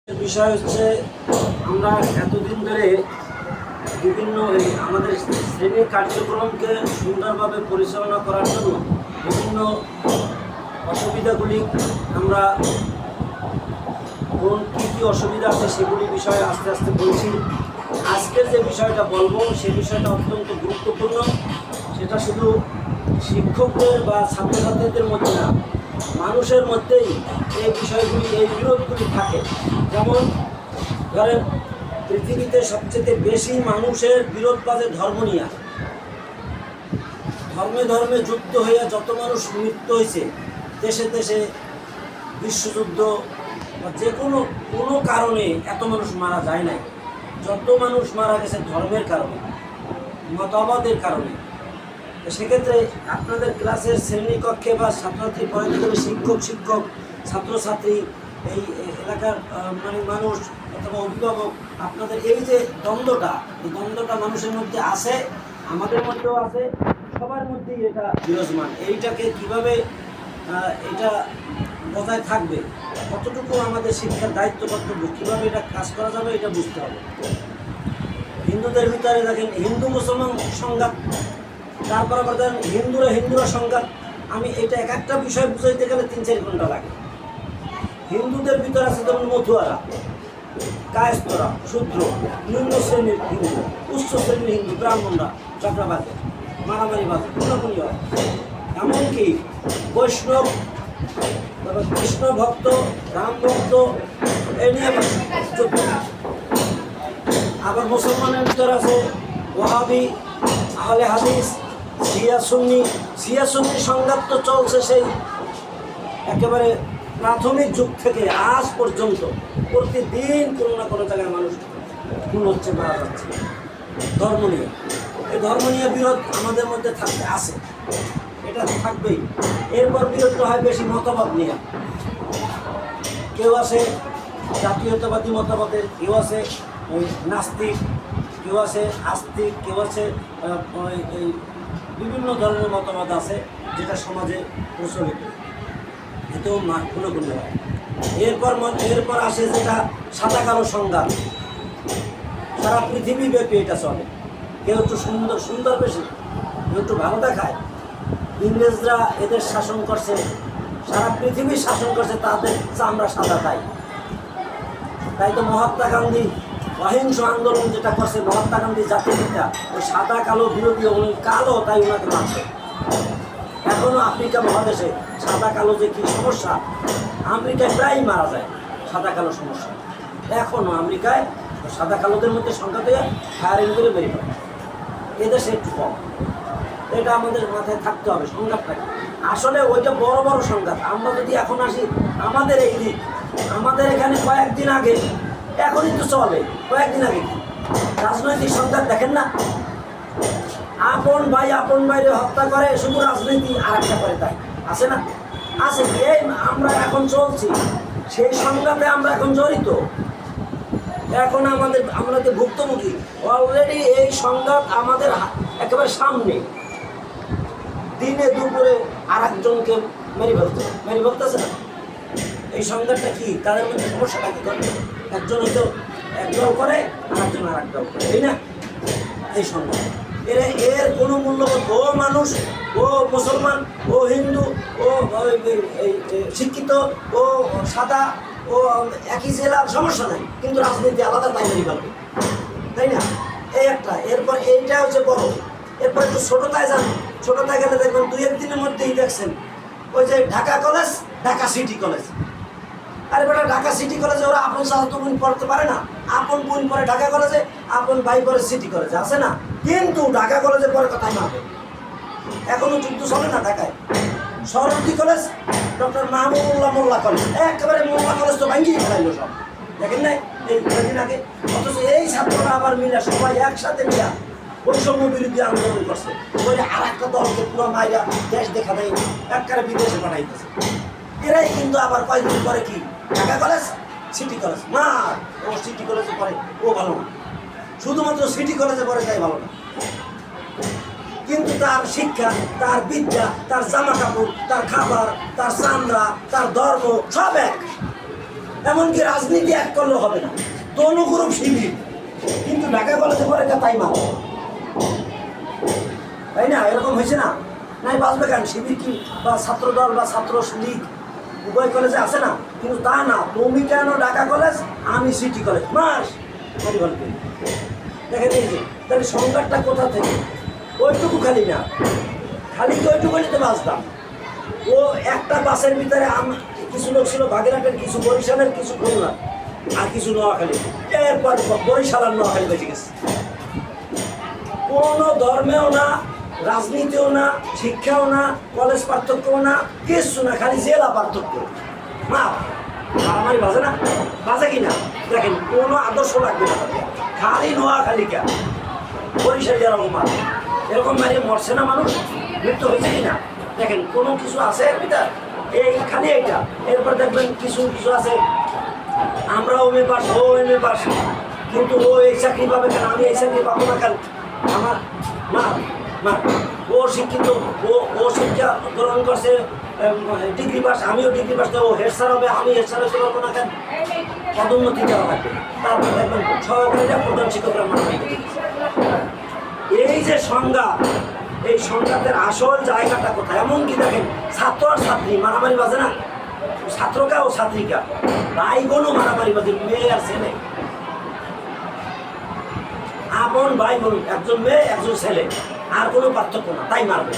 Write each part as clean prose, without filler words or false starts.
বিষয় হচ্ছে আমরা এতদিন ধরে বিভিন্ন আমাদের শ্রেণীর কার্যক্রমকে সুন্দরভাবে পরিচালনা করার জন্য বিভিন্ন অসুবিধাগুলি আমরা কোন কী কী অসুবিধা আছে সেগুলি বিষয়ে আস্তে আস্তে বলছি। আজকের যে বিষয়টা বলবো সেই বিষয়টা অত্যন্ত গুরুত্বপূর্ণ। সেটা শুধু শিক্ষকদের বা ছাত্রছাত্রীদের মধ্যে না, মানুষের মধ্যেই এই বিষয়গুলি, এই বিরোধগুলি থাকে। যেমন ধরেন, পৃথিবীতে সবচেয়ে বেশি মানুষের বিরোধ বাজে ধর্ম নিয়ে। ধর্মে ধর্মে যুদ্ধ হয়ে যত মানুষ মৃত্যু হয়েছে, দেশে দেশে বিশ্বযুদ্ধ বা যে কোনো কারণে এত মানুষ মারা যায় নাই। যত মানুষ মারা গেছে ধর্মের কারণে, মতবাদের কারণে। সেক্ষেত্রে আপনাদের ক্লাসের শ্রেণীকক্ষে বা ছাত্রছাত্রী পড়াতে গেলে শিক্ষক ছাত্রছাত্রী, এই এলাকার মানুষ অথবা অভিভাবক, আপনাদের এই যে দ্বন্দ্বটা মানুষের মধ্যে আছে, আমাদের মধ্যেও আছে, সবার মধ্যেই এটা বিরাজমান। এইটাকে কিভাবে এটা বজায় থাকবে, কতটুকু আমাদের শিক্ষার দায়িত্ব কর্তব্য, কীভাবে এটা কাজ করা যাবে, এটা বুঝতে হবে। হিন্দুদের ভিতরে দেখেন হিন্দু মুসলমান সংঘাত, তারপর আবার ধরেন হিন্দুরা সংঘাত। আমি এটা এক একটা বিষয় বুঝাইতে গেলে 3-4 ঘন্টা লাগে। হিন্দুদের ভিতরে আছে যেমন মধুয়ারা, কায়স্তরা, শূদ্র, নিম্ন শ্রেণীর হিন্দু, উচ্চ শ্রেণীর হিন্দু, ব্রাহ্মণরা ঝগড়া বাজে, মারামারি বাজে, খুনাখুনি হয়। এমনকি বৈষ্ণব, কৃষ্ণ ভক্ত, রাম ভক্ত, এ নিয়ে যুদ্ধ। আবার মুসলমানের ভিতরে আছে ওয়াহাবি, আহলে হাদিস, শিয়া সুন্নি সংঘাত তো চলছে সেই একেবারে প্রাথমিক যুগ থেকে আজ পর্যন্ত। প্রতিদিন কোনো না কোনো জায়গায় মানুষ খুন হচ্ছে, মারা যাচ্ছে ধর্ম নিয়ে। এই ধর্ম নিয়ে বিরোধ আমাদের মধ্যে আছে, এটা থাকবেই। এরপর বিরোধ হয় বেশি মতবাদ নিয়ে। কেউ আছে জাতীয়তাবাদী মতবাদের, কেউ আছে নাস্তিক, কেউ আছে আস্তিক, কেউ আছে এই বিভিন্ন ধরনের মতবাদ আছে যেটা সমাজে প্রচলিত, এতেও খুনোখুনি হয়। এরপর আসে যেটা সাদা কালো সংঘাত, সারা পৃথিবী ব্যাপী এটা চলে। কেউ একটু সুন্দর বেশি, কেউ একটু ভালো দেখায়। ইংরেজরা এদের শাসন করছে, সারা পৃথিবী শাসন করছে, তাদের চামড়া সাদা। তাই তো মহাত্মা গান্ধী অহিংস আন্দোলন যেটা করছে, মহাত্মা গান্ধী জাতির পিতা, ওই সাদা কালো বিরোধী, উনি কালো তাই ওনাকে মানছে। এখনও আফ্রিকা মহাদেশে সাদা কালো যে কী সমস্যা, আমেরিকায় প্রায়ই মারা যায় সাদা কালো সমস্যা। এখনও আমেরিকায় সাদা কালোদের মধ্যে সংখ্যা দিয়ে ফায়ারিং করে বেরিয়ে পড়ে, এদেশে একটু কম। এটা আমাদের মাথায় থাকতে হবে, সংঘাতটাকে। আসলে ওইটা বড় বড় সংঘাত। আমরা যদি এখন আসি আমাদের এই দিক, আমাদের এখানে কয়েকদিন আগে, এখনই তো চলে, কয়েকদিন আগে রাজনৈতিক সংঘাত দেখেন না, আপন ভাই আপন ভাইরে হত্যা করে, শুধু রাজনীতি আর একটা করে, তাই আছে না? আছে। এই আমরা এখন চলছি, সেই সংঘাতে আমরা এখন জড়িত। এখন আমরা যে ভুক্তভোগী, অলরেডি এই সংঘাত আমাদের একেবারে সামনে। দিনে দুপুরে আর একজনকে মেরে ফেলতেছে না। এই সংঘাতটা কি, তাদের মধ্যে সমস্যাটা কি করে? একজন হয়তো এক দল করে, আর একজন আর এক দল করে, তাই না? এই সংঘাত এর কোনো মূল্যবোধ, ও মানুষ, ও মুসলমান, ও হিন্দু, ও শিক্ষিত, ও সাদা, ও একই জেলার, সমস্যা নাই, কিন্তু রাজনীতি আলাদা, তাই মেরে ফেলবে, তাই না? এই একটা। এরপর এইটা হচ্ছে বড়। এরপর একটু ছোটতায় যান, ছোটতায় গেলে দেখবেন 2-1 দিনের মধ্যেই দেখছেন ওই যে Dhaka college, Dhaka city college. আরে বেটা, ঢাকা সিটি কলেজে ওরা আপন চাচাতো বোন পড়তে পারে না? আপন বোন পড়ে ঢাকা কলেজে, আপন ভাই পড়ে সিটি কলেজে, আছে না? কিন্তু ঢাকা কলেজে পড়ে কথাই মারবে। এখনো যুদ্ধ চলে না ঢাকায়। সরস্বতী কলেজ, ডক্টর মাহমুদুল্লাহ মোল্লা কলেজ, একেবারে মোল্লা কলেজ তো ভাঙ্গিয়ে ফেলাইলো সব, দেখেন নাই এই কয়েকদিন আগে? অথচ এই ছাত্ররা আবার মিলা, সবাই একসাথে মিলা বৈষম্য বিরোধী আন্দোলন করছে। ওই আর একটা দলকে পুরো মাইরা দেশ দেখা দেয়, একবারে বিদেশে পাঠাইতেছে। এরাই কিন্তু আবার কয়েকদিন পরে কি ঢাকা কলেজ, সিটি কলেজ, না ও সিটি কলেজে পড়ে, ও ভালো না, শুধুমাত্র সিটি কলেজে পড়ে তাই ভালো না। কিন্তু তার শিক্ষা, তার বিদ্যা, তার জামা কাপড়, তার খাবার, তার চামড়া, তার ধর্ম সব এক। এমনকি রাজনীতি এক করলে হবে না, তনুগ্রুপ শিবির, কিন্তু ঢাকা কলেজে পরে তাই মা, তাই না? এরকম হয়েছে না? নাই বাঁচবে কেন? শিবির কি বা ছাত্রদল বা ছাত্র লীগ উভয় কলেজে আছে না? কিন্তু তা না, তুমি কেন ঢাকা কলেজ, আমি সিটি কলেজ, মাস দেখেন। এই যে তাহলে সংঘাতটা কোথা থেকে? ওইটুকু খালি না, খালি তো ওইটুকু নিতে বাঁচতাম। ও একটা বাসের ভিতরে কিছু লোক ছিল বাগেরহাটের, কিছু বরিশালের, কিছু খুলনা, আর কিছু নোয়াখালী। এরপর বরিশাল আর নোয়াখালী বেঁচে গেছে। কোনো ধর্মেও না, রাজনীতিও না, শিক্ষাও না, কলেজ পার্থক্যও না, কিছু না, খালি জেলা পার্থক্য। মা আমার বাজে না? বাজে কি না? দেখেন কোনো আদর্শ লাগবে না, খালি নোয়াখালী কেন, বরিশাল এরকম মার, এরকম মারিয়ে মরছে না মানুষ, মৃত্যু হয়েছে কি না? দেখেন কোনো কিছু আছে এর ভিতর, এই খালি এইটা। এরপর দেখবেন কিছু কিছু আছে, আমরা ও এম এ পাস, ও এম এ পাস, কিন্তু ও এই চাকরি পাবে কেন, আমি এই চাকরি পাবো না কেন? আমার মা মা ও শিক্ষিত, ও শিক্ষা গ্রহণ করছে, ডিগ্রি পাস, আমিও ডিগ্রি পাস, ও হেড স্যার হবে, আমি হেড স্যার হতে পারবো না কেন? পদোন্নতি দেওয়া লাগবে। তারপর দেখবেন সহকারীরা প্রধান শিক্ষকরা মানবে। এই যে সংজ্ঞা, এই সংঘাতের আসল জায়গাটা কোথায়? এমনকি দেখেন ছাত্র আর ছাত্রী মারামারি বাজে না, ছাত্রকা ও ছাত্রিকা, ভাই বোনও মারামারি বাজে, মেয়ে আর ছেলে, আপন ভাই বোন, একজন মেয়ে একজন ছেলে, আর কোনো পার্থক্য না, তাই মারবে।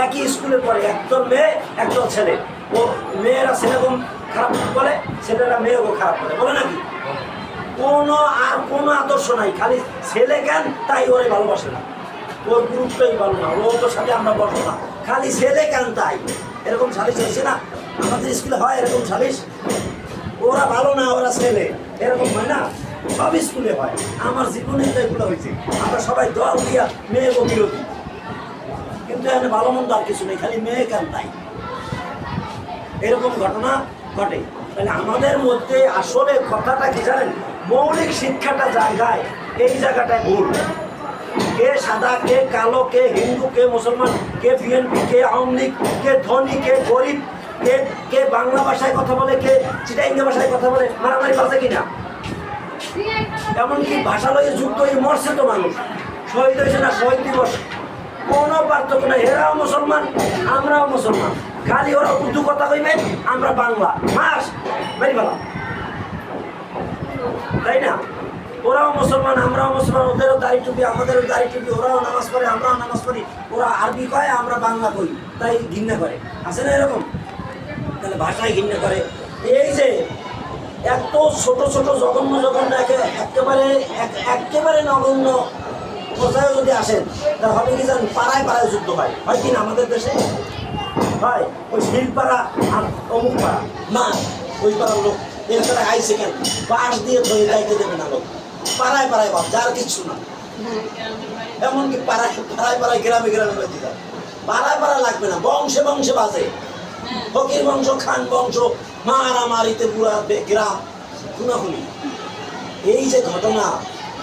একই স্কুলে পড়ে, একজন মেয়ে একজন ছেলে, ও মেয়েরা ছেলেকেও খারাপ বলে, ছেলেরা মেয়েকেও খারাপ বলে, বলে নাকি? কোনো আর কোনো আদর্শ নাই, খালি ছেলে কেন তাই ওরে ভালোবাসে না, ওর গ্রুপটাই ভালো না, ও তোর সাথে আমরা বসবো না, খালি ছেলে কেন তাই। এরকম সালিশ হয়েছে না আমাদের স্কুলে? হয় এরকম সালিশ, ওরা ভালো না ওরা ছেলে, এরকম হয় না? সব স্কুলে হয়, আমার জীবনে তো এগুলো হয়েছে। আমরা সবাই দল দিয়া মেয়ে ও বিরোধী, কিন্তু এখানে ভালো মন্দ আর কিছু নেই, খালি মেয়ে কেন তাই, এরকম ঘটনা ঘটে। তাহলে আমাদের মধ্যে আসলে কথাটা কি জানেন? মৌলিক শিক্ষাটা জায়গায়, এই জায়গাটায় ভুল। কে সাদা, কে কালো, কে হিন্দু, কে মুসলমান, কে বিএনপি, কে আওয়ামী লীগ, কে ধনী, কে গরিব, কে কে বাংলা ভাষায় কথা বলে, কে চিটাইঙ্গা ভাষায় কথা বলে, মারামারি বাজে কিনা? এমনকি ভাষা লয়ে যুক্ত হয়ে মরছে তো মানুষ, শহীদ হয়েছে না, শহীদ দিবস, কোনো পার্থক্য নাই। এরাও মুসলমান, আমরাও মুসলমান, খালি ওরা উর্দু কথা কইবে, আমরা বাংলা, মাস বাড়ি বলা, তাই না? ওরাও মুসলমান, আমরাও মুসলমান, ওদেরও দাড়ি টুপি, আমাদেরও দাড়ি টুপি, ওরাও নামাজ পড়ে, আমরাও নামাজ পড়ি, ওরা আরবি কয়, আমরা বাংলা কই, তাই ঘৃণা করে, আছে না এরকম? তাহলে ভাষায় ঘৃণা করে। এই যে এত ছোট ছোট জঘন্য জঘন্য একেবারে নগণ্য পর্যায়ে যদি আসেন, তাহলে হবে কি জানেন? পাড়ায় পাড়ায় যুদ্ধ হয়, হয় কিনা আমাদের দেশে? হয়। ওই শিলপাড়া আর অমুক পাড়া, না ওই পাড়ার লোক এখানে আইসে কেন, বাঁশ দিয়ে ধরে যাইতে দেবে না লোক, পাড়ায় পাড়ায় বাপ, যার কিচ্ছু না। এমনকি পাড়ায় পাড়ায় পাড়ায় গ্রামে গ্রামে বেঁচে যায়, পাড়ায় পাড়া লাগবে না, বংশে বংশে বাজে, ফকির বংশ, খান বংশ, মারামারিতে পুরা গ্রাম খুনাখুনি। এই যে ঘটনা,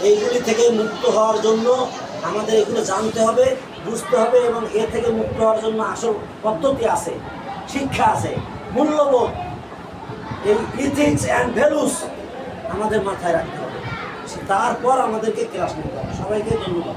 এইগুলি থেকে মুক্ত হওয়ার জন্য আমাদের এগুলো জানতে হবে, বুঝতে হবে, এবং এ থেকে মুক্ত হওয়ার জন্য আসল পদ্ধতি আছে, শিক্ষা আছে, মূল্যবোধ, এই ইথিক্স অ্যান্ড ভ্যালুস আমাদের মাথায় রাখতে হবে। তারপর আমাদেরকে ক্লাস নিতে হবে। সবাইকে ধন্যবাদ।